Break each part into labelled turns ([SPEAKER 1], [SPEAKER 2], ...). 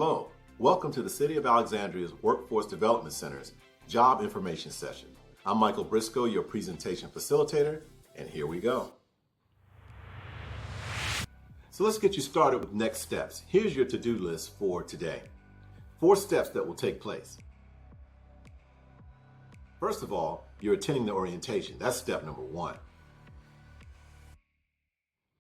[SPEAKER 1] Hello, welcome to the City of Alexandria's Workforce Development Center's Job Information Session. I'm Michael Briscoe, your presentation facilitator, and here we go. So let's get you started with next steps. Here's your to-do list for today. 4 steps that will take place. First of all, you're attending the orientation. That's step number 1.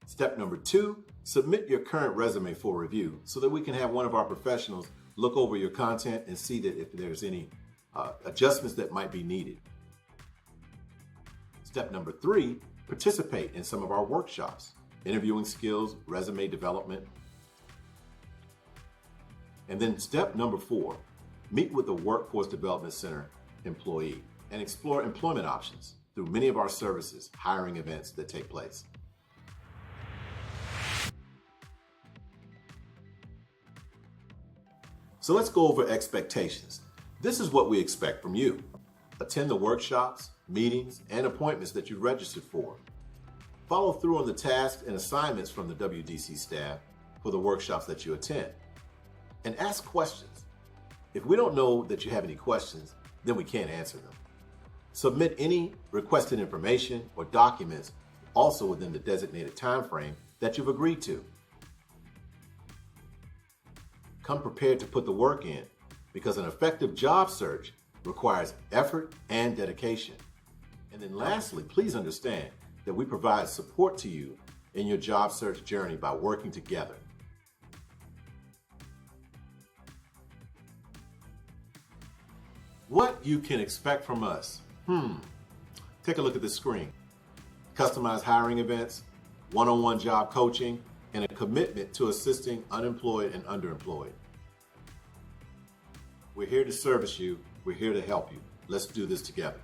[SPEAKER 1] Step number 2, submit your current resume for review so that we can have one of our professionals look over your content and see that if there's any adjustments that might be needed. Step number 3, participate in some of our workshops, interviewing skills, resume development. And then step number 4, meet with the Workforce Development Center employee and explore employment options through many of our services, hiring events that take place. So let's go over expectations. This is what we expect from you. Attend the workshops, meetings, and appointments that you registered for. Follow through on the tasks and assignments from the WDC staff for the workshops that you attend. And ask questions. If we don't know that you have any questions, then we can't answer them. Submit any requested information or documents also within the designated time frame that you've agreed to. Come prepared to put the work in, because an effective job search requires effort and dedication. And then lastly, please understand that we provide support to you in your job search journey by working together. What you can expect from us? Take a look at the screen. Customized hiring events, one-on-one job coaching, and a commitment to assisting unemployed and underemployed. We're here to service you. We're here to help you. Let's do this together.